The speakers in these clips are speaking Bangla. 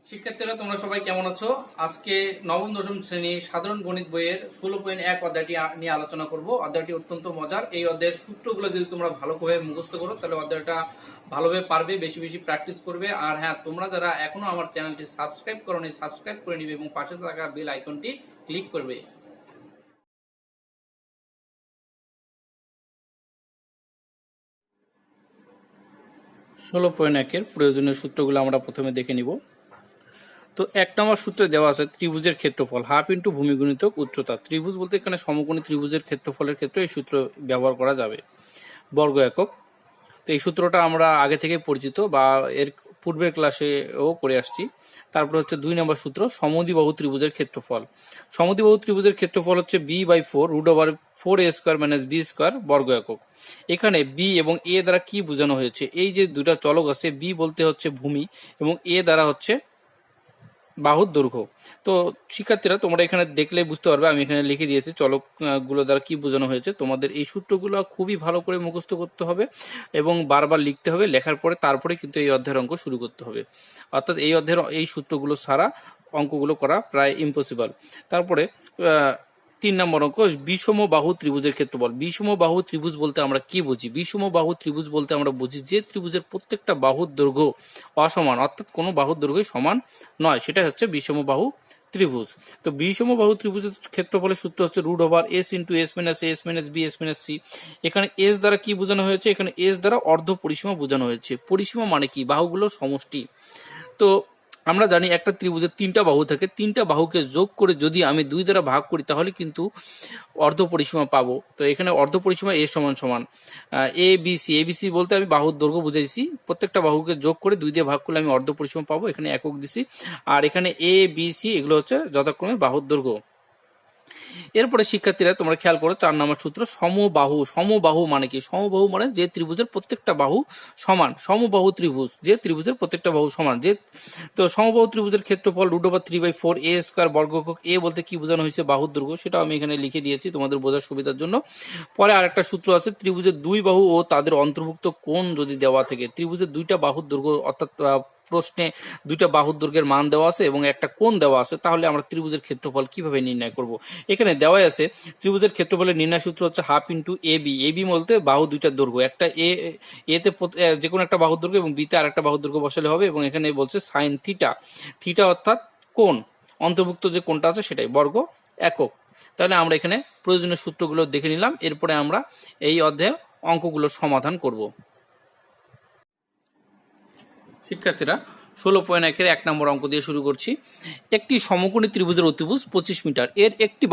শিক্ষার্থীরা তোমরা সবাই কেমন আছো? আজকে নবম দশম শ্রেণী সাধারণ গণিত বইয়ের 16.1 অধ্যায়টি নিয়ে আলোচনা করব। অধ্যায়টি অত্যন্ত মজার। এই অধ্যায়ের সূত্রগুলো যদি তোমরা ভালোভাবে মুখস্থ করো তাহলে অধ্যায়টা ভালোভাবে পারবে, বেশি বেশি প্র্যাকটিস করবে। আর হ্যাঁ, তোমরা যারা এখনো আমার চ্যানেলটি সাবস্ক্রাইব করোনি সাবস্ক্রাইব করে নিবে এবং পাশে থাকা বেল আইকনটি ক্লিক করবে। 16.1 এর প্রয়োজনীয় সূত্রগুলো আমরা প্রথমে দেখে নিব। তো 1 নম্বর সূত্রে দেওয়া আছে ত্রিভুজের ক্ষেত্রফল হাফ ইন্টু ভূমি গুণিতক উচ্চতা। ত্রিভুজ বলতে এখানে সমকোণী ত্রিভুজের ক্ষেত্রফলের ক্ষেত্রে এই সূত্র ব্যবহার করা যাবে, বর্গ একক। তো এই সূত্রটা আমরা আগে থেকে পরিচিত বা এর পূর্বের ক্লাসেও করে আসছি। তারপর হচ্ছে 2 নম্বর সূত্র সমদ্বিবাহু ত্রিভুজের ক্ষেত্রফল। সমদ্বিবাহু ত্রিভুজের ক্ষেত্রফল হচ্ছে b/4 √4a² - b² বর্গ একক। এখানে b এবং a দ্বারা কি বোঝানো হয়েছে? এই যে দুটা চলক আছে, b বলতে হচ্ছে ভূমি এবং a দ্বারা হচ্ছে বাহুর দৈর্ঘ্য। তো শিক্ষার্থীরা তোমরা এখানে দেখলে বুঝতে পারবে, আমি এখানে লিখে দিয়েছি চলক গুলো দ্বারা কি বোঝানো হয়েছে। তোমাদের এই সূত্রগুলো খুবই ভালো করে মুখস্থ করতে হবে এবং বারবার লিখতে হবে। লেখার পরে তারপরে কিন্তু এই অধ্যায়ের অঙ্ক শুরু করতে হবে। অর্থাৎ এই অধ্যায়ের এই সূত্রগুলো ছাড়া অঙ্কগুলো করা প্রায় ইম্পসিবল। তারপরে 3 নম্বর অঙ্ক বিষম বাহু ত্রিভুজের ক্ষেত্রফল। বিষম বাহু ত্রিভুজ বলতে আমরা কি বুঝি? বিষম বাহু ত্রিভুজ বলতে আমরা বুঝি যে ত্রিভুজের প্রত্যেকটা বাহুর দৈর্ঘ্য অসমান, অর্থাৎ কোনো বাহুর দৈর্ঘ্য সমান নয়, সেটা হচ্ছে বিষম বাহু ত্রিভুজ। তো বিষম বাহু ত্রিভুজের ক্ষেত্রফলের সূত্র হচ্ছে √s × s - a s - b s - c। এখানে s দ্বারা কি বোঝানো হয়েছে? এখানে s দ্বারা অর্ধ পরিসীমা বোঝানো হয়েছে। পরিসীমা মানে কি? বাহুগুলোর সমষ্টি। তো আমরা জানি একটা ত্রিভুজের 3টা বাহু থাকে, 3টা বাহুকে যোগ করে যদি আমি 2 দ্বারা ভাগ করি তাহলে কিন্তু অর্ধ পরিসীমা পাবো। তো এখানে অর্ধ পরিসীমা a সমান ABC বলতে আমি বাহুর দৈর্ঘ্য বুঝাইছি। প্রত্যেকটা বাহুকে যোগ করে 2 দিয়ে ভাগ করলে আমি অর্ধ পরিসীমা পাবো, এখানে একক দিছি। আর এখানে ABC এগুলো হচ্ছে যথাক্রমে বাহুর দৈর্ঘ্য। এরপরে শিক্ষার্থীরা তোমরা খেয়াল করো 4 নম্বর সূত্র সমবাহু। সমবাহু মানে কি? সমবাহু মানে যে ত্রিভুজের প্রত্যেকটা বাহু সমান। সমবাহু ত্রিভুজ যে ত্রিভুজের প্রত্যেকটা বাহু সমান। তো সমবাহু ত্রিভুজের ক্ষেত্রফল √3/4a² বর্গ একক। এ বলতে কি বোঝানো হয়েছে? বাহুর দৈর্ঘ্য। সেটাও আমি এখানে লিখে দিয়েছি তোমাদের বোঝার সুবিধার জন্য। পরে আরেকটা সূত্র আছে ত্রিভুজের 2 বাহু ও তাদের অন্তর্ভুক্ত কোণ যদি দেওয়া থাকে। ত্রিভুজের 2টা বাহুর দৈর্ঘ্য অর্থাৎ প্রশ্নে 2টা বাহুর দৈর্ঘ্যের মান দেওয়া আছে এবং একটা কোণ দেওয়া আছে, তাহলে আমরা ত্রিভুজের ক্ষেত্রফল কিভাবে নির্ণয় করব? এখানে দেওয়াই আছে ত্রিভুজের ক্ষেত্রফলের নির্ণয় সূত্র হচ্ছে হাফ ইন্টু AB। AB বলতে বাহু দুইটার দৈর্ঘ্য, একটা এতে যে কোনো একটা বাহুর দৈর্ঘ্য এবং বিতে আরেকটা বাহুর দৈর্ঘ্য বসালে হবে। এবং এখানে বলছে সাইন থিটা, থিটা অর্থাৎ কোণ, অন্তর্ভুক্ত যে কোণটা আছে সেটাই, বর্গ একক। তাহলে আমরা এখানে প্রয়োজনীয় সূত্রগুলো দেখে নিলাম। এরপরে আমরা এই অধ্যায়ে অঙ্কগুলোর সমাধান করব। শিক্ষার্থীরা 16.1 1 নম্বর অঙ্ক দিয়ে শুরু করছি। একটি সমকোণী ত্রিভুজের অতিভুজ 25 মিটার, এর একটি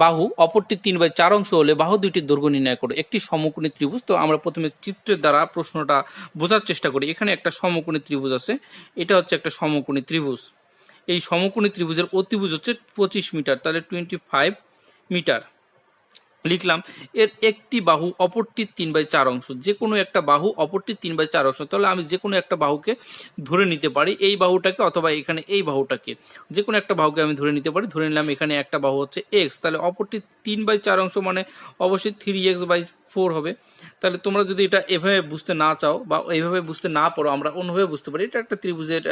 বাহু অপরটি 3/4 অংশ হলে বাহু দুইটির দৈর্ঘ্য নির্ণয় করো। একটি সমকোণী ত্রিভুজ। তো আমরা প্রথমে চিত্রের দ্বারা প্রশ্নটা বোঝার চেষ্টা করি। এখানে একটা সমকোণী ত্রিভুজ আছে, এটা হচ্ছে একটা সমকোণী ত্রিভুজ। এই সমকোণী ত্রিভুজের অতিভুজ হচ্ছে 25 মিটার, তাহলে 25 মিটার লিখলাম। এর একটি বাহু অপরটির 3/4 অংশ। যে কোনো একটা বাহু অপরটির 3/4 অংশ, তাহলে আমি যে কোনো একটা বাহুকে ধরে নিতে পারি, এই বাহুটাকে অথবা এখানে এই বাহুটাকে, যে কোনো একটা বাহুকে আমি ধরে নিতে পারি। ধরে নিলাম এখানে একটা বাহু হচ্ছে x, তাহলে অপরটির 3/4 অংশ মানে অবশ্যই 3x/4 হবে। তাহলে তোমরা যদি এটা এভাবে বুঝতে না চাও বা এইভাবে বুঝতে না পারো, আমরা অন্যভাবে বুঝতে পারি। এটা একটা ত্রিভুজের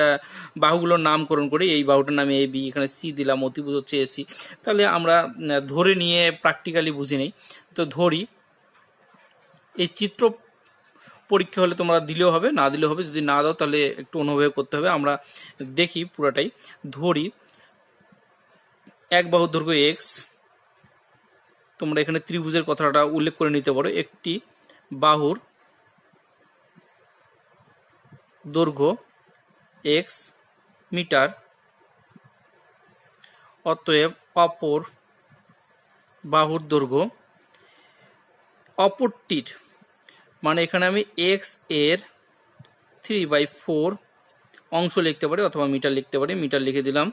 বাহুগুলোর নামকরণ করে, এই বাহুটার নামে AB, এখানে C দিলাম, অতিভুজ হচ্ছে AC। তাহলে আমরা ধরে নিয়ে প্র্যাকটিক্যালি বুঝি নেই। তো ধরি, এই চিত্র পরীক্ষা হলে তোমরা দিলেও হবে, না দিলেও হবে। যদি না দাও তাহলে একটু অন্যভাবে করতে হবে। আমরা দেখি পুরাটাই। ধরি এক বাহুর দৈর্ঘ্য x, তোমরা এখানে ত্রিভুজের কথাটা উল্লেখ করে নিতে পারো। একটি বাহুর দৈর্ঘ্য x মিটার, অতএব অপর বাহুর দৈর্ঘ্য অপরটির, মানে এখানে আমি x এর 3/4 অংশ লিখতে পারি অথবা মিটার লিখতে পারি। মিটার লিখে দিলাম,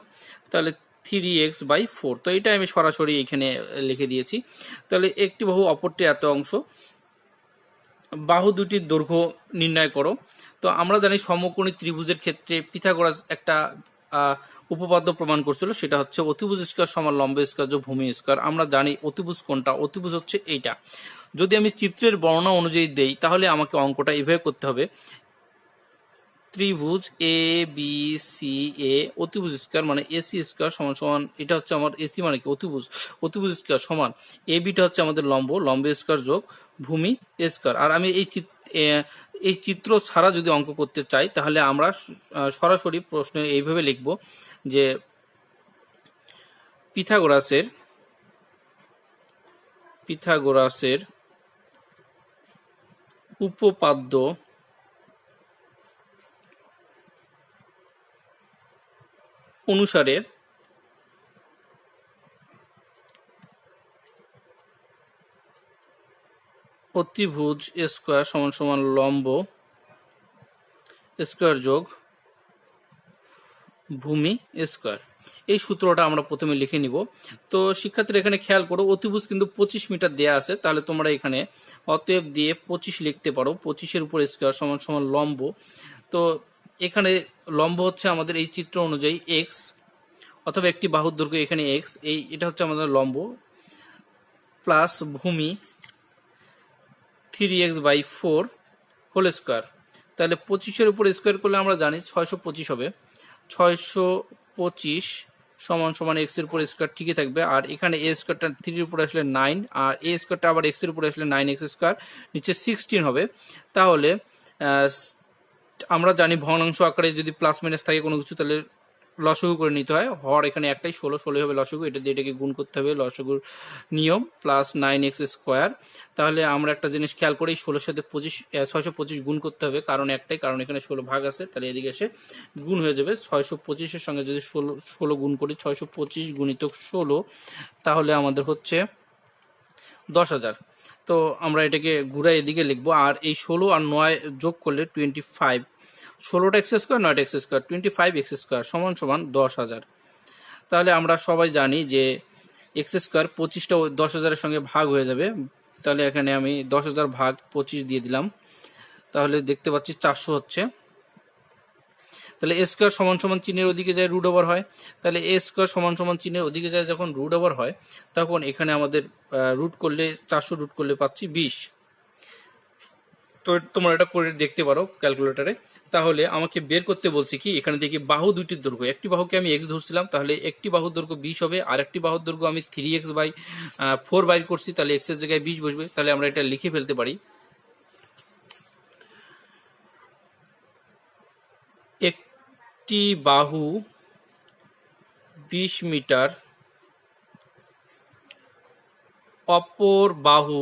তাহলে 3x/4। তো এটা আমি সরাসরি এখানে লিখে দিয়েছি। তাহলে একটি বাহু অপরটি এত অংশ, বাহু দুটির দৈর্ঘ্য নির্ণয় করো। তো আমরা জানি সমকোণী ত্রিভুজের ক্ষেত্রে পিথাগোরাস একটা উপপাদ্য প্রমাণ করছিল, সেটা হচ্ছে অতিভুজ স্কয়ার সমান লম্ব স্কয়ার যোগ ভূমি স্কয়ার। আমরা জানি অতিভুজ কোনটা? অতিভুজ হচ্ছে এইটা। যদি আমি চিত্রের বর্ণনা অনুযায়ী দেই তাহলে আমাকে অঙ্কটা এভাবে করতে হবে। ত্রিভুজ এ বি সি এ অতিভুজ স্কয়ার মানে এসি স্কয়ার সমান সমান, এটা হচ্ছে আমার এসি মানে কি অতিভুজ, অতিভুজ স্কয়ার সমান এ বিটা হচ্ছে আমাদের লম্ব, লম্ব স্কয়ার যোগ ভূমি স্কয়ার। আর আমি এই চিত্র ছাড়া যদি অঙ্ক করতে চাই তাহলে আমরা সরাসরি প্রশ্ন এইভাবে লিখব যে পিথাগোরাসের উপপাদ্য অনুসারে অতিভুজ স্কয়ার সমান সমান লম্ব স্কয়ার যোগ ভূমি স্কয়ার। এই সূত্রটা আমরা প্রথমে লিখে নিব। তো শিক্ষার্থীরা এখানে খেয়াল করো, অতিভুজ কিন্তু 25 মিটার দেয়া আছে, তাহলে তোমরা এখানে অতএব দিয়ে 25 লিখতে পারো। 25-এর উপর স্কয়ার সমান সমান লম্ব। তো এখানে লম্ব হচ্ছে আমাদের এই চিত্র অনুযায়ী এক্স, অথবা একটি বাহুর দৈর্ঘ্য এখানে এক্স, এটা হচ্ছে আমাদের লম্ব, প্লাস ভূমি 3x/4 হোল স্কয়ার। তাহলে 25-এর উপর স্কয়ার করলে আমরা জানি 625 হবে। 625 সমান সমান এক্স এর উপর স্কয়ার ঠিকই থাকবে। আর এখানে এ স্কয়ারটা 3 এর উপরে আসলে 9, আর এ স্কয়ারটা আবার এক্স এর উপরে আসলে 9x স্কয়ার, নিচে 16 হবে। তাহলে আমরা জানি ভগ্নাংশ আকারে যদি প্লাস মাইনাস থাকে কোনো কিছু তাহলে লসাগু করে নিতে হয়। হর এখানে একটাই 16 হবে লসাগু, এটা দিয়ে এটাকে গুণ করতে হবে, লসাগুর নিয়ম, প্লাস 9x স্কয়ার। তাহলে আমরা একটা জিনিস খেয়াল করি, 16-এর সাথে 625 গুণ করতে হবে, কারণ একটাই, কারণ এখানে 16 ভাগ আছে, তাহলে এদিকে এসে গুণ হয়ে যাবে। 625-এর সঙ্গে যদি 16 গুণ করি, 625 গুণিতক 16, তাহলে আমাদের হচ্ছে 10,000। তো আমরা এটাকে ঘুরাই এদিকে লিখবো, আর এই 16 আর 9 যোগ করলে 25, 16টা এক্স স্কয়ার 9টা এক্স স্কয়ার, 25x স্কয়ার সমান সমান 10,000। তাহলে আমরা সবাই জানি যে এক্স স্কয়ার 25টা 10,000-এর সঙ্গে ভাগ হয়ে যাবে। তাহলে এখানে আমি 10,000 ভাগ 25 দিয়ে দিলাম, তাহলে দেখতে পাচ্ছি 400 হচ্ছে। তাহলে এ স্কয়ার সমান সমান চিহ্নের ওদিকে যায় রুট ওভার হয়, তাহলে এ স্কয়ার সমান সমান চিহ্নের ওদিকে যায় যখন রুট ওভার হয়, তখন এখানে আমাদের রুট করলে 400 রুট করলে পাচ্ছি 20। তো তোমরা এটা করে দেখতে পারো ক্যালকুলেটরে। তাহলে আমাকে বের করতে বলছি কি, এখানে দেখি বাহু দুইটির দৈর্ঘ্য, একটি বাহুকে আমি এক্স ধরছিলাম, তাহলে একটি বাহুর দৈর্ঘ্য 20 হবে, আর একটি বাহুর দৈর্ঘ্য আমি 3x/4 বাইর করছি, তাহলে এক্স এর জায়গায় 20 বসবে। তাহলে আমরা এটা লিখে ফেলতে পারি, একটি বাহু 20 মিটার, অপর বাহু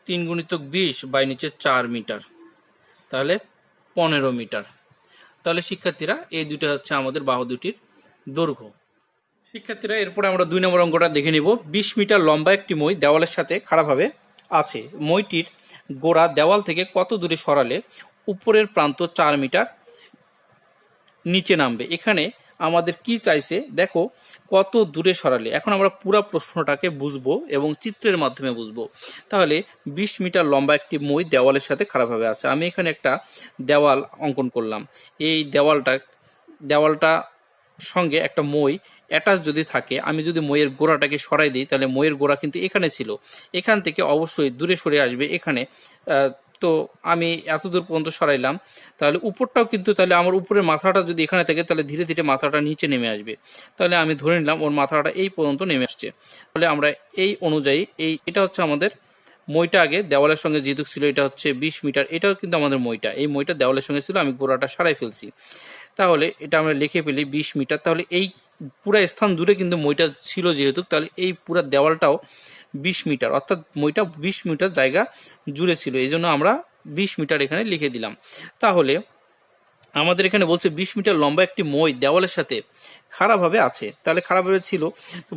3 গুণিতক 20 বাই নিচে 4 মিটার, তাহলে 15 মিটার। তাহলে শিক্ষার্থীরা এই দুইটা হচ্ছে আমাদের বাহু দুটির দৈর্ঘ্য। শিক্ষার্থীরা এরপরে আমরা 2 নম্বর অঙ্কটা দেখে নিব। 20 মিটার লম্বা একটি মই দেওয়ালের সাথে খাড়াভাবে আছে। মইটির গোড়া দেওয়াল থেকে কত দূরে সরালে উপরের প্রান্ত 4 মিটার নিচে নামবে। এখানে আমাদের কি চাইছে দেখো, কত দূরে সরালে। এখন আমরা পুরো প্রশ্নটাকে বুঝবো এবং চিত্রের মাধ্যমে বুঝবো। তাহলে 20 মিটার লম্বা একটি মই দেওয়ালের সাথে খারাপভাবে আছে। আমি এখানে একটা দেওয়াল অঙ্কন করলাম। এই দেওয়ালটা সঙ্গে একটা মই অ্যাটাচ যদি থাকে, আমি যদি মইয়ের গোড়াটাকে সরাই দিই, তাহলে মইয়ের গোড়া কিন্তু এখানে ছিল, এখান থেকে অবশ্যই দূরে সরে আসবে এখানে। তো আমি এত দূর পর্যন্ত সরাইলাম, তাহলে উপরটাও কিন্তু, তাহলে আমার উপরের মাথাটা যদি এখানে থাকে তাহলে ধীরে ধীরে মাথাটা নিচে নেমে আসবে। তাহলে আমি ধরে নিলাম ওর মাথাটা এই পর্যন্ত নেমে আসছে। তাহলে আমরা এই অনুযায়ী এটা হচ্ছে আমাদের মইটা, আগে দেওয়ালের সঙ্গে যেহেতু ছিল, এটা হচ্ছে 20 মিটার, এটাও কিন্তু আমাদের মইটা, এই মইটা দেওয়ালের সঙ্গে ছিল, আমি গোড়াটা সারাই ফেলছি। তাহলে এটা আমরা লিখে ফেলি 20 মিটার। তাহলে এই পুরা স্থান জুড়ে কিন্তু মইটা ছিল যেহেতু, তাহলে এই পুরা দেওয়ালটাও 20 মিটার, অর্থাৎ মইটা 20 মিটার জায়গা জুড়ে ছিল, এই জন্য আমরা 20 মিটার এখানে লিখে দিলাম। তাহলে আমাদের এখানে বলছে 20 মিটার লম্বা একটি মই দেওয়ালের সাথে খাড়াভাবে আছে। তাহলে খাড়াভাবে ছিল,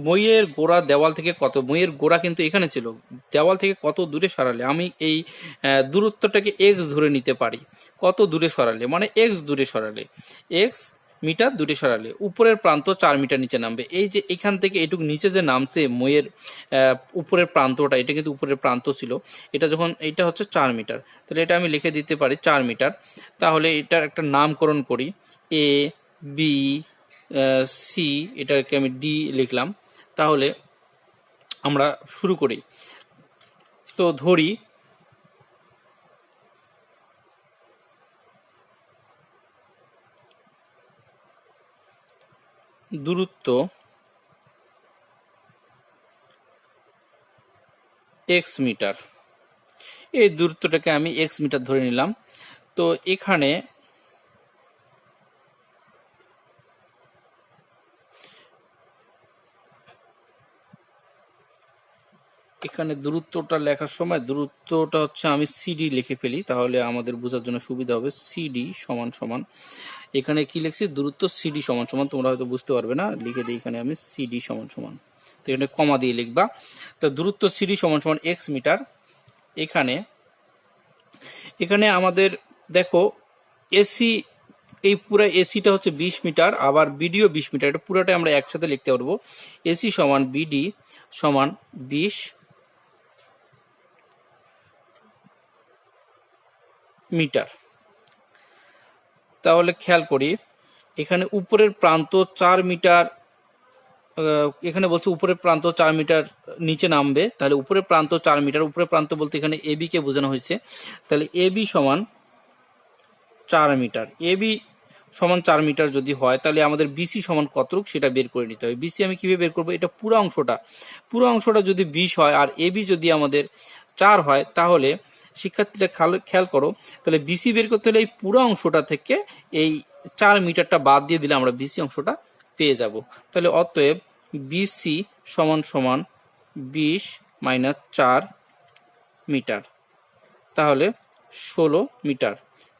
মইয়ের গোড়া দেওয়াল থেকে কত, মইয়ের গোড়া কিন্তু এখানে ছিল, দেওয়াল থেকে কত দূরে সরালে, আমি এই দূরত্বটাকে এক্স ধরে নিতে পারি। কত দূরে সরালে মানে এক্স দূরে সরালে, এক্স মিটার দূরে সরালে উপরের প্রান্ত 4 মিটার নিচে নামবে। এই যে এখান থেকে এটুকু নিচে যে নামছে মইয়ের উপরের প্রান্তটা, এটা কিন্তু উপরের প্রান্ত ছিল, এটা যখন এটা হচ্ছে 4 মিটার, তাহলে এটা আমি লিখে দিতে পারি 4 মিটার। তাহলে এটার একটা নামকরণ করি, এ বি সি, এটাকে আমি ডি লিখলাম। তাহলে আমরা শুরু করি। তো ধরি দূরত্ব এক্স মিটার, এই দূরত্বটাকে আমি এক্স মিটার ধরে নিলাম। তো এখানে দূরত্বটা লেখার সময় দূরত্বটা হচ্ছে আমি সিডি লিখে ফেলি, তাহলে আমাদের বোঝার জন্য সুবিধা হবে। সিডি সমান সমান, এখানে কি লিখছি, দূরত্ব সিডি সমান সমান, তোমরা হয়তো বুঝতে পারবে না, লিখে দিই এখানে আমি সিডি সমান সমান, তো এখানে কমা দিয়ে লিখবা। তো দূরত্ব সিডি সমান সমান এক্স মিটার। এখানে আমাদের দেখো এসি, এই পুরো এসিটা হচ্ছে 20 মিটার, আবার বিডিও 20 মিটার, এটা পুরোটাই আমরা একসাথে লিখতে পারবো। এসি সমান বিডি সমান 20 মিটার। তাহলে খেয়াল করি, এখানে উপরের প্রান্ত 4 মিটার, এখানে বলছে উপরের প্রান্ত 4 মিটার নিচে নামবে, তাহলে উপরের প্রান্ত 4 মিটার, উপরের প্রান্ত বলতে এখানে এবি কে বোঝানো হয়েছে, তাহলে এবি সমান 4 মিটার। এবি সমান 4 মিটার যদি হয়, তাহলে আমাদের বিসি সমান কতটুক সেটা বের করে নিতে হবে। বিসি আমি কিভাবে বের করবো, এটা পুরো অংশটা যদি 20 হয় আর এবি যদি আমাদের 4 হয়, তাহলে শিক্ষার্থীরা খেয়াল করো, তাহলে বিসি বের করতে হলে এই পুরো অংশটা থেকে এই 4 মিটারটা বাদ দিয়ে দিলে আমরা বিসি অংশটা পেয়ে যাব। তাহলে অতএব বিসি সমান সমান 20 মাইনাস 4 মিটার, তাহলে 16 মিটার।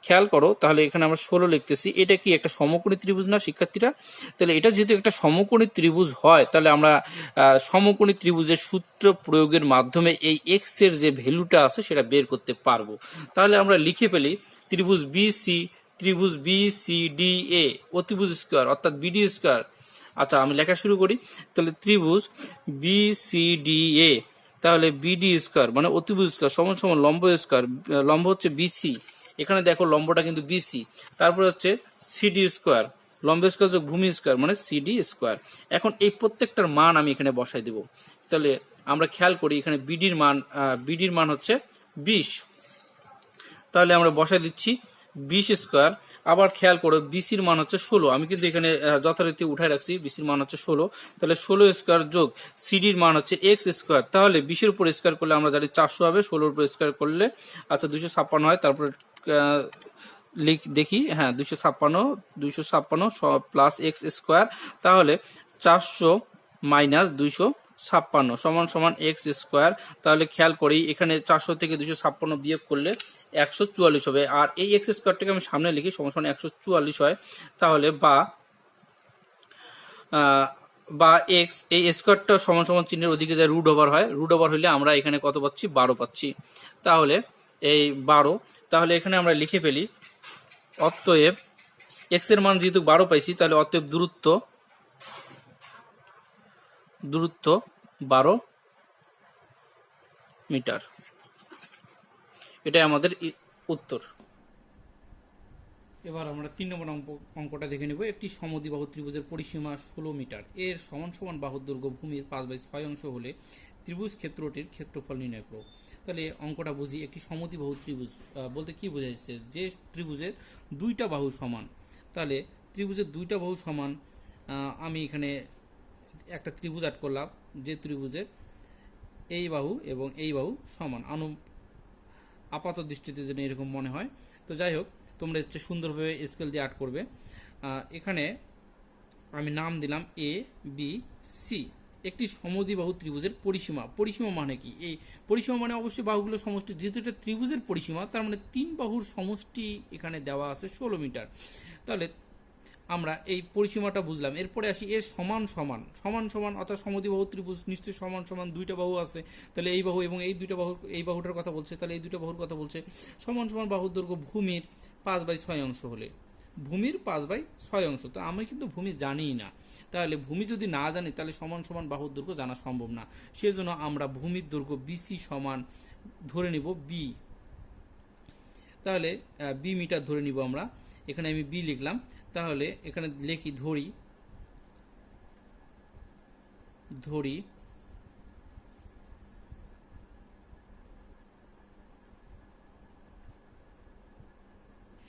খেয়াল করো, তাহলে এখানে আমরা 16 লিখতেছি। এটা কি একটা সমকোণী ত্রিভুজ না শিক্ষার্থীরা? তাহলে এটা যেহেতু একটা সমকোণী ত্রিভুজ হয়, তাহলে আমরা সমকোণী ত্রিভুজের সূত্র প্রয়োগের মাধ্যমে এই এক্স এর যে ভ্যালুটা আছে সেটা বের করতে পারবো। তাহলে আমরা লিখে ফেলি, ত্রিভুজ বি সি ডি এ অতিভুজ স্কয়ার অর্থাৎ বিডি স্কয়ার। আচ্ছা, আমি লেখা শুরু করি। তাহলে ত্রিভুজ বি সি ডি এ, তাহলে বিডি স্কয়ার মানে অতিভুজ স্কয়ার সমান সমান লম্ব স্কয়ার, লম্ব হচ্ছে বিসি, এখানে দেখো লম্বটা কিন্তু বিসি, তারপরে হচ্ছে সিডি স্কয়ার, লম্ব স্কয়ার যোগ ভূমি স্কয়ার মানে সিডি স্কয়ার। এখন এই প্রত্যেকটার মান আমি এখানে বসাই দেব। তাহলে আমরা খেয়াল করি, এখানে বিডির মান হচ্ছে 20, তাহলে আমরা বসাই দিচ্ছি 20 স্কয়ার। আবার খেয়াল করো, বিসির মান হচ্ছে 16, আমি কিন্তু এখানে যথারীতি উঠাই রাখছি, বিসির মান হচ্ছে 16, তাহলে 16 স্কয়ার যোগ সিডির মান হচ্ছে এক্স স্কয়ার, তাহলে 20 এর উপর স্কয়ার করলে আমরা জানি 400 হবে, 16 এর উপর স্কয়ার করলে আচ্ছা 256 হয়। তারপরে দেখি, হ্যাঁ 256 প্লাস এক্স স্কয়ার, তাহলে 400 মাইনাস 256 সমান সমান এক্স স্কয়ার। তাহলে খেয়াল করি, এখানে 400 থেকে 256 বিয়োগ করলে 144 হবে, আর এই এক্স স্কয়ারটাকে আমি সামনে লিখি, সমান সমান 144 হয়। তাহলে বা এক্স, এই স্কয়ারটা সমান সমান চিহ্নের ওদিকে যায় রুট ওভার হয়, রুট ওভার হইলে আমরা এখানে কত পাচ্ছি, 12 পাচ্ছি। তাহলে এই 12, তাহলে এখানে আমরা লিখে ফেলি, অতএব এক্স এর মান যেহেতু 12 পাইছি, তাহলে অতএব দূরত্ব 12 মিটার, এটাই আমাদের উত্তর। এবার আমরা 3 নম্বর অঙ্কটা দেখে নেব। একটি সমদ্বিবাহু ত্রিভুজের পরিসীমা 16 মিটার, এর সমান সমান বাহুর দৈর্ঘ্য ভূমির 5/6 অংশ হলে ত্রিভুজ ক্ষেত্রটির ক্ষেত্রফল নির্ণয় করো। তাহলে অঙ্কটা বুঝি, একটি সমদ্বিবাহু ত্রিভুজ বলতে কি বোঝাচ্ছে, যে ত্রিভুজের দুইটা বাহু সমান। তাহলে ত্রিভুজের দুইটা বাহু সমান, আমি এখানে একটা ত্রিভুজ আট করলাম, যে ত্রিভুজের এই বাহু এবং এই বাহু সমান, আপাত দৃষ্টিতে যেন এরকম মনে হয়। তো যাই হোক, তোমরা হচ্ছে সুন্দরভাবে স্কেল দিয়ে আর্ট করবে। এখানে আমি নাম দিলাম এ বি সি। একটি সমদ্বিবাহু ত্রিভুজের পরিসীমা মানে কি? এই পরিসীমা মানে অবশ্যই বাহুগুলোর সমষ্টি, যেহেতু এটা ত্রিভুজের পরিসীমা, তার মানে 3 বাহুর সমষ্টি এখানে দেওয়া আছে 16 মিটার। তাহলে আমরা এই পরিসীমাটা বুঝলাম। এরপরে আসি এর সমান সমান, অর্থাৎ সমদ্বিবাহু ত্রিভুজ নিশ্চয়ই সমান সমান, দুইটা বাহু আছে, তাহলে এই বাহু এবং এই দুইটা বাহু, এই বাহুটার কথা বলছে, তাহলে এই দুইটা বাহুর কথা বলছে। সমান সমান বাহুর দৈর্ঘ্য ভূমির 5/6 অংশ হলে, ভূমির 5/6 অংশ, তো আমি কিন্তু ভূমি জানিই না, তাহলে ভূমি যদি না জানি তাহলে সমান সমান বাহুর দৈর্ঘ্য জানা সম্ভব না। সেজন্য আমরা ভূমির দৈর্ঘ্য বিসি সমান ধরে নিব বি, তাহলে বি মিটার ধরে নিব আমরা। এখানে আমি বি লিখলাম, তাহলে এখানে লিখি ধরি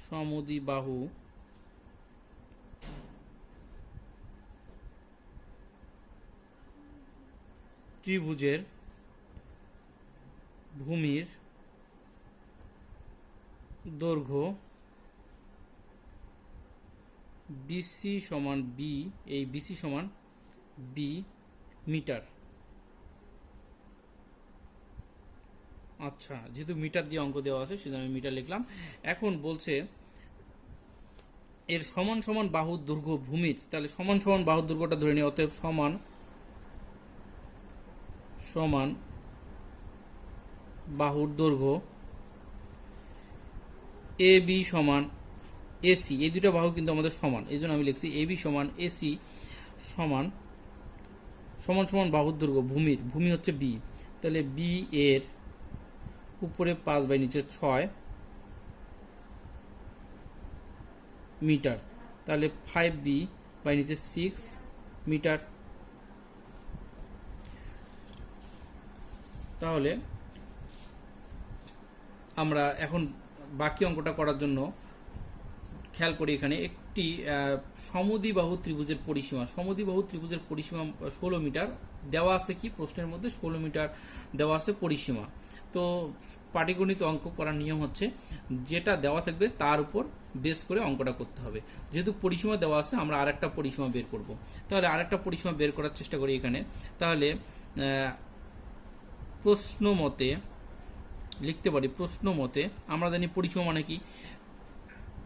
সমদ্বিবাহু ত্রিভুজের ভূমির দৈর্ঘ্য বিসি সমান বি, এই বিসি সমান বি মিটার। আচ্ছা, যেহেতু মিটার দিয়ে অঙ্ক দেওয়া আছে সেজন্য আমি মিটার লিখলাম। এখন বলছে এর সমান সমান বাহুর দৈর্ঘ্য ভূমির, তাহলে সমান সমান বাহুর দৈর্ঘ্যটা ধরে নিই। অতএব সমান সমান বাহুর দৈর্ঘ্য এ বি সমান এসি, এই দুটো বাহু কিন্তু আমাদের সমান, এই জন্য আমি লিখছি এ বি সমান এসি সমান সমান সমান বাহুর দৈর্ঘ্য ভূমির, ভূমি হচ্ছে বি, তাহলে বি এর উপরে 5 বাই নিচে 6 মিটার, তাহলে 5b বাই নিচে 6 মিটার। তাহলে আমরা এখন বাকি অঙ্কটা করার জন্য খেয়াল করি, এখানে একটি সমদ্বিবাহু ত্রিভুজের পরিসীমা, সমদ্বিবাহু ত্রিভুজের পরিসীমা 16 মিটার দেওয়া আছে। কি প্রশ্নের মধ্যে 16 মিটার দেওয়া আছে পরিসীমা। তো পাটিগণিত অঙ্ক করার নিয়ম হচ্ছে যেটা দেওয়া থাকবে তার উপর বেস করে অঙ্কটা করতে হবে। যেহেতু পরিসীমা দেওয়া আছে আমরা আরেকটা পরিসীমা বের করব, তাহলে আরেকটা পরিসীমা বের করার চেষ্টা করি এখানে। তাহলে প্রশ্ন মতে লিখতে পারি, প্রশ্ন মতে আমরা জানি পরিসীমা মানে কি,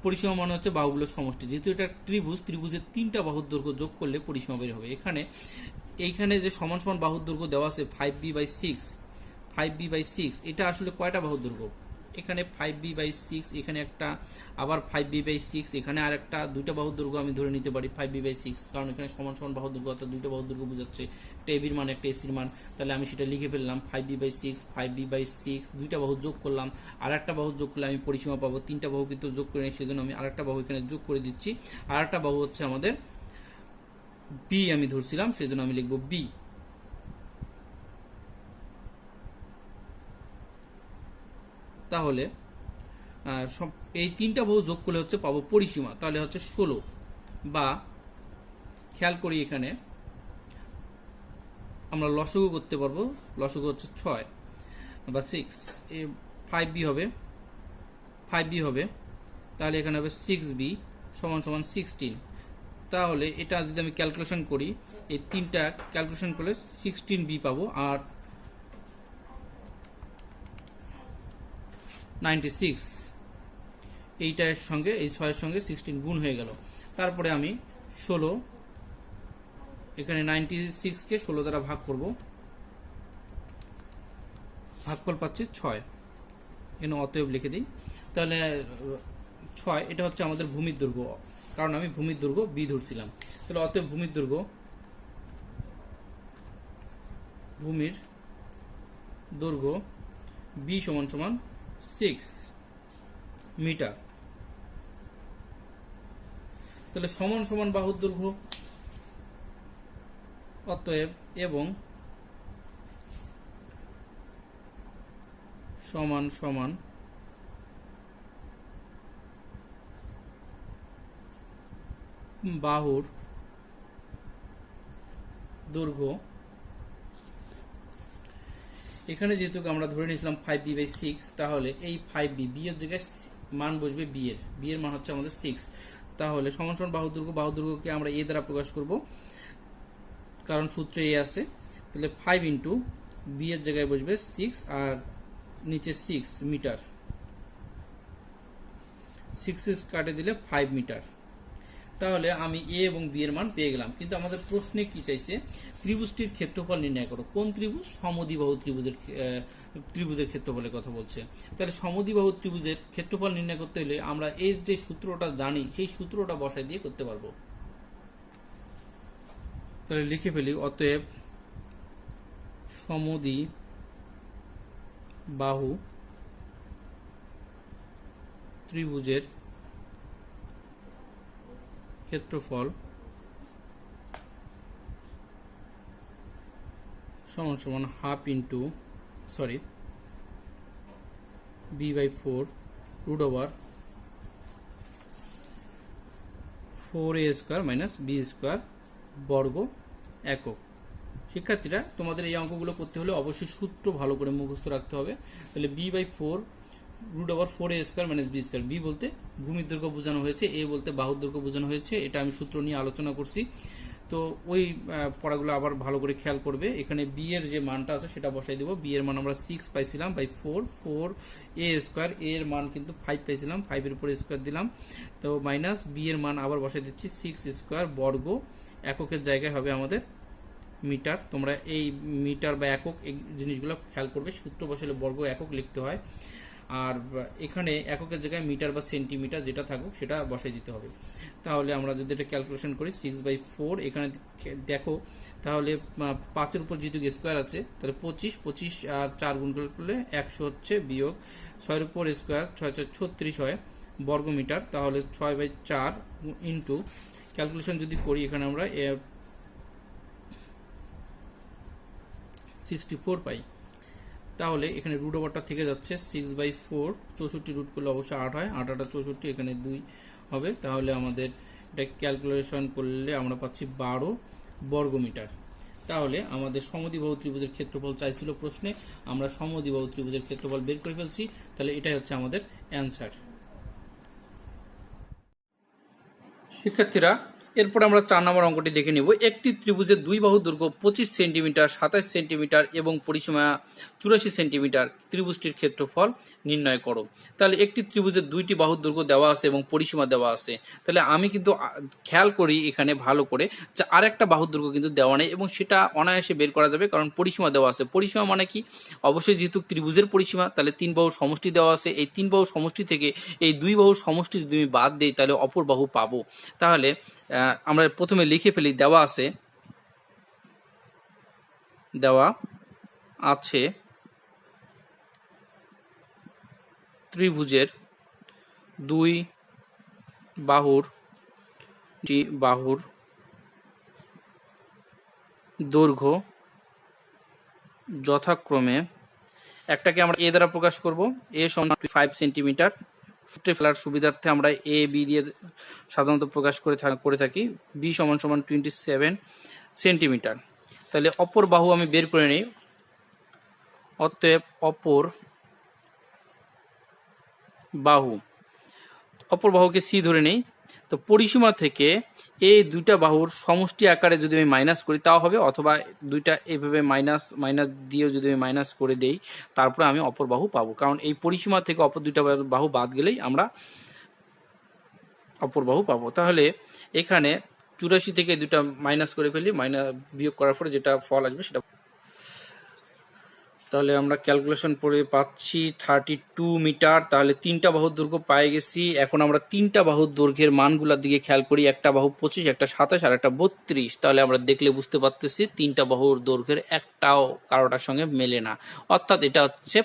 পরিসীমা মানে হচ্ছে বাহুগুলোর সমষ্টি। যেহেতু এটা ত্রিভুজ, ত্রিভুজের 3টা বাহুর দৈর্ঘ্য যোগ করলে পরিসীমা বের হবে। এইখানে যে সমান সমান বাহুর দৈর্ঘ্য দেওয়া আছে 5b বাই 6, 5b বাই 6 এটা আসলে কয়টা বাহুর দৈর্ঘ্য? এখানে 5b বাই 6, এখানে একটা, আবার 5b বাই 6, এখানে আর একটা, দুইটা বাহুর দৈর্ঘ্য আমি ধরে নিতে পারি 5b বাই 6, কারণ এখানে সমান সমান বাহুর দৈর্ঘ্য অর্থাৎ দুইটা বাহুর দৈর্ঘ্য বোঝাচ্ছে, একটা এবির মান একটা এসির মান। তাহলে আমি সেটা লিখে ফেললাম 5b বাই 6, 5b বাই 6, দুইটা বাহু যোগ করলাম, আর একটা বাহু যোগ করলে আমি পরিসীমা পাবো। 3টা বাহু কিন্তু যোগ করে নেই, সেজন্য আমি আরেকটা বাহু এখানে যোগ করে দিচ্ছি। আর একটা বাহু হচ্ছে আমাদের বি আমি ধরছিলাম, সেজন্য আমি লিখবো বি। তাহলে এই 3টা বাহু যোগ করলে হচ্ছে পাবো পরিসীমা, তাহলে হচ্ছে 16, বা খেয়াল করি এখানে আমরা লসগু করতে পারবো, লসগু হচ্ছে 6 বা 6, 5b হবে, 5b হবে, তাহলে এখানে হবে 6b সমান সমান 16। তাহলে এটা যদি আমি ক্যালকুলেশন করি, এই 3টা ক্যালকুলেশন করলে 16b পাবো, আর 96 এইটার সঙ্গে এই 6-এর সঙ্গে 16 গুণ হয়ে গেল। তারপরে আমি 16, এখানে 96কে 16 দ্বারা ভাগ করব, ভাগফল পাচ্ছি 6, এখানে অতএব লিখে দিই। তাহলে 6 এটা হচ্ছে আমাদের ভূমির দৈর্ঘ্য, কারণ আমি ভূমির দৈর্ঘ্য বি ধরছিলাম। তাহলে অতএব ভূমির দৈর্ঘ্য বি সমান সমান 6 মিটার। তাহলে সমান সমান বাহুর দৈর্ঘ্য অতএব এবং সমান সমান বাহুর দৈর্ঘ্য, এখানে যেহেতু আমরা ধরে নিয়েছিলাম 5b বাই 6, তাহলে এই 5b বি এর জায়গায় মান বসবে বি এর মান হচ্ছে আমাদের 6। তাহলে সমান সমান বাহুর দৈর্ঘ্যকে আমরা এ দ্বারা প্রকাশ করব, কারণ সূত্রে এ আছে। তাহলে 5 ইন্টু বি এর জায়গায় বসবে 6 আর নিচে 6 মিটার, 6 কাটে দিলে 5 মিটার। তাহলে আমি এ এবং বি এর মান পেয়ে গেলাম। কিন্তু আমাদের প্রশ্নে কি চাইছে, ত্রিভুজটির ক্ষেত্রফল নির্ণয় করো। কোন ত্রিভুজ? সমদ্বিবাহু ত্রিভুজের ক্ষেত্রফলের কথা বলছে। তাহলে সমদ্বিবাহু ত্রিভুজের ক্ষেত্রফল নির্ণয় করতে হলে আমরা এর যে সূত্রটা জানি সেই সূত্রটা বসাই দিয়ে করতে পারবো। তাহলে লিখে ফেলি, অতএব সমদ্বিবাহু ত্রিভুজের ক্ষেত্রফল সমান সমান half into B by 4 root over 4a² minus বি² বর্গ একক। শিক্ষার্থীরা, তোমাদের এই অঙ্কগুলো করতে হলে অবশ্যই সূত্র ভালো করে মুখস্থ রাখতে হবে। তাহলে b/4 √4a² - b²। বি বলতে ভূমির দৈর্ঘ্য বোঝানো হয়েছে, এ বলতে বাহুর দৈর্ঘ্য বোঝানো হয়েছে। এটা আমি সূত্র নিয়ে আলোচনা করছি, তো ওই পড়াগুলো আবার ভালো করে খেয়াল করবে। এখানে বি এর যে মানটা আছে সেটা বসাই দেবো। বি এর মান আমরা 6 পাইছিলাম বাই 4 এ এর মান কিন্তু 5 পাইছিলাম, 5 এর উপরে স্কোয়ার দিলাম, তো মাইনাস বি এর মান আবার বসাই দিচ্ছি 6² বর্গ, এককের জায়গায় হবে আমাদের মিটার। তোমরা এই মিটার বা একক এই জিনিসগুলো খেয়াল করবে, সূত্র বসালে বর্গ একক লিখতে হয়, আর এখানে এককের জায়গায় মিটার বা সেন্টিমিটার যেটা থাকুক সেটা বসাই দিতে হবে। তাহলে আমরা যদি এটা ক্যালকুলেশন করি 6/4, এখানে দেখো তাহলে 5-এর উপর যেহেতু স্কোয়ার আছে তাহলে 25 আর 4 গুণ করলে 100 হচ্ছে, বিয়োগ 6-এর উপর স্কোয়ার 6×4 = 36 হয় বর্গ মিটার। তাহলে 6/4 ইন্টু ক্যালকুলেশন যদি করি এখানে আমরা 64 পাই। তাহলে এখানে রুট ওভারটা থেকে যাচ্ছে 6/4, 64 রুট করলে অবশ্যই 8 হয়, 8 8 64, এখানে 2 হবে। তাহলে আমাদের এটা ক্যালকুলেশন করলে আমরা পাচ্ছি 12 বর্গমিটার। তাহলে আমাদের সমদ্বিবাহু ত্রিভুজের ক্ষেত্রফল চাইছিল প্রশ্নে, আমরা সমদ্বিবাহু ত্রিভুজের ক্ষেত্রফল বের করে ফেলছি। তাহলে এটাই হচ্ছে আমাদের অ্যান্সার। শিক্ষার্থীরা, এরপর আমরা 4 নম্বর অঙ্কটি দেখে নিব। একটি ত্রিভুজের দুই বাহুর দৈর্ঘ্য 25 সেন্টিমিটার, 27 সেন্টিমিটার এবং পরিসীমা 84 সেন্টিমিটার। ত্রিভুজটির ক্ষেত্রফল নির্ণয় করো। তাহলে একটি ত্রিভুজের দুইটি বাহুর দৈর্ঘ্য দেওয়া আছে এবং পরিসীমা দেওয়া আছে। তাহলে আমি কিন্তু খেয়াল করি এখানে ভালো করে যে আরেকটা বাহুর দৈর্ঘ্য কিন্তু দেওয়া নেই, এবং সেটা অনায়াসে বের করা যাবে কারণ পরিসীমা দেওয়া আছে। পরিসীমা মানে কি? অবশ্যই যেহেতু ত্রিভুজের পরিসীমা, তাহলে 3 বাহুর সমষ্টি দেওয়া আছে। এই 3 বাহুর সমষ্টি থেকে এই 2 বাহুর সমষ্টি যদি আমি বাদ দেই তাহলে অপর বাহু পাবো। তাহলে আমরা প্রথমে লিখে ফেলি, দেওয়া আছে ত্রিভুজের দুই বাহুর দৈর্ঘ্য যথাক্রমে, একটাকে আমরা এ দ্বারা প্রকাশ করব, এ সমান 5 সেন্টিমিটার। সূত্রে ফেলার সুবিধার্থে আমরা এ বি দিয়ে সাধারণত প্রকাশ করে থাকি। বি সমান 27 সেন্টিমিটার। তাহলে অপর বাহু আমি বের করে নিই। অতএব অপর বাহুকে সি ধরে নেই। তো পরিসীমা থেকে এই দুইটা বাহুর সমষ্টি আকারে যদি আমি মাইনাস করি তাও হবে, অথবা দুইটা এইভাবে মাইনাস দিয়েও যদি আমি মাইনাস করে দেই তারপরে আমি অপর বাহু পাবো, কারণ এই পরিসীমা থেকে অপর দুইটা বাহু বাদ গেলেই আমরা অপর বাহু পাবো। তাহলে এখানে 84 থেকে দুইটা মাইনাস করে ফেলি, বিয়োগ করার পরে যেটা ফল আসবে সেটা, তাহলে আমরা ক্যালকুলেশন করে পাচ্ছি 32 মিটার। তাহলে 3টা বাহুর দৈর্ঘ্য পেয়ে গেছি। এখন আমরা 3টা বাহুর দৈর্ঘ্যের মানগুলোর দিকে খেয়াল করি। একটা বাহু 25, একটা 27 আর একটা 32। তাহলে আমরা দেখলে বুঝতে পারতেছি 3টা বাহুর দৈর্ঘ্যের একটাও কারোটার সঙ্গে মেলে না, অর্থাৎ এটা হচ্ছে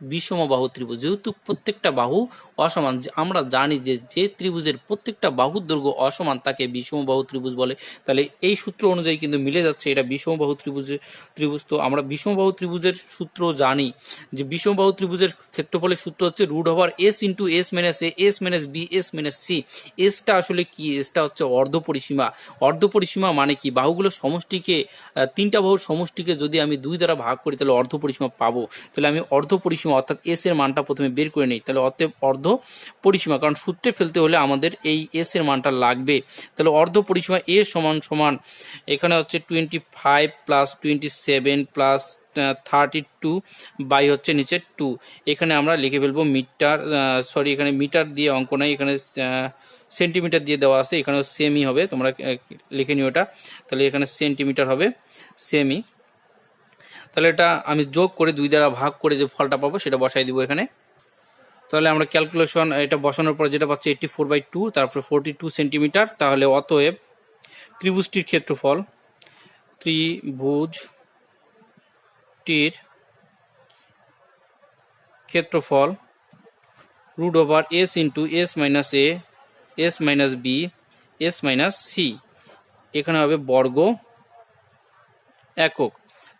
বিষমবাহু ত্রিভুজ। যেহেতু প্রত্যেকটা বাহু অসমান, আমরা জানি যে ত্রিভুজের প্রত্যেকটা বাহুর দৈর্ঘ্য অসমান তাকে বিষমবাহু ত্রিভুজ বলে। তাহলে এই সূত্র অনুযায়ী কিন্তু মিলে যাচ্ছে এটা বিষমবাহু ত্রিভুজ। তো আমরা বিষমবাহু ত্রিভুজের সূত্র জানি যে বিষমবাহু ত্রিভুজের ক্ষেত্রফলের সূত্র হচ্ছে √s × s - a s - b s - c। এসটা আসলে কি? এসটা হচ্ছে অর্ধপরিসীমা। অর্ধপরিসীমা মানে কি? বাহুগুলোর সমষ্টিকে, 3টা বাহুর সমষ্টিকে যদি আমি 2 দ্বারা ভাগ করি তাহলে অর্ধপরিসীমা পাবো। তাহলে আমি অর্ধপরিসীমা অর্থাৎ এস এর মানটা প্রথমে বের করে নিই। তাহলে অতএব অর্ধ পরিসীমা, কারণ সূত্রে ফেলতে হলে আমাদের এই এস এর মানটা লাগবে। তাহলে অর্ধ পরিসীমা এ সমান এখানে হচ্ছে 25 + 27 + 32 বাই হচ্ছে নিচে 2। এখানে আমরা লিখে ফেলবো মিটার, এখানে মিটার দিয়ে অঙ্ক নাই, এখানে সেন্টিমিটার দিয়ে দেওয়া আছে, এখানে সেমি হবে, তোমরা লিখে নিও এটা। তাহলে এখানে সেন্টিমিটার হবে সেমি। তাহলে এটা আমি যোগ করে 2 দ্বারা ভাগ করে যে ফলটা পাবো সেটা বসাই দিব এখানে। তাহলে আমরা ক্যালকুলেশন এটা বসানোর পর যেটা পাচ্ছি 84/2, তারপরে 42 সেন্টিমিটার। তাহলে অতএব ত্রিভুজটির ক্ষেত্রফল √s × s - a s - b s - c, এখানে হবে বর্গ একক।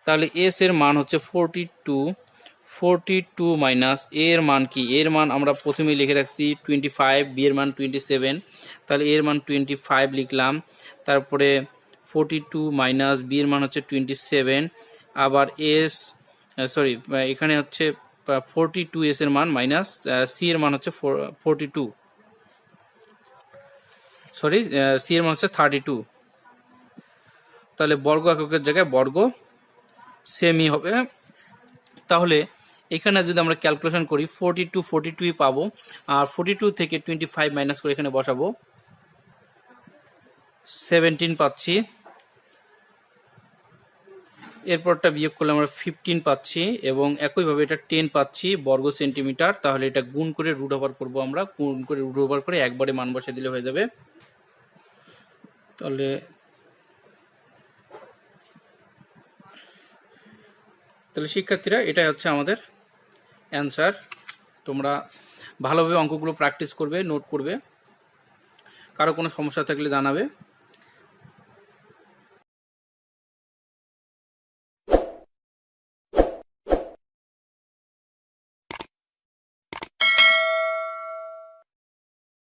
তাহলে এস এর মান হচ্ছে 42 মাইনাস এর মান কি? এর মান আমরা প্রথমে লিখে রাখছি 25, বি এর মান 27, তাহলে এর মান 25 লিখলাম। তারপরে 42 মাইনাস বি এর মান হচ্ছে 27, আবার এস সরি এখানে হচ্ছে 42 এস এর মান মাইনাস সি এর মান হচ্ছে 42, সরি সি এর মান হচ্ছে 32। তাহলে বর্গ এককের জায়গায় বর্গ সেমি হবে। তাহলে এখানে যদি আমরা ক্যালকুলেশন করি 42 পাবো, আর 42 থেকে 25 মাইনাস করে এখানে বসাবো, 17 পাচ্ছি, এরপরটা বিয়োগ করলে আমরা 15 পাচ্ছি, এবং একইভাবে এটা 10 পাচ্ছি বর্গ সেন্টিমিটার। তাহলে এটা গুণ করে রুট ওভার করবো, আমরা গুণ করে রুট ওভার করে একবারে মান বসিয়ে দিলে হয়ে যাবে। তাহলে শিক্ষার্থীরা এটাই হচ্ছে আমাদের অ্যান্সার। তোমরা ভালোভাবে অঙ্কগুলো প্র্যাকটিস করবে, নোট করবে, কারো কোনো সমস্যা থাকলে জানাবে।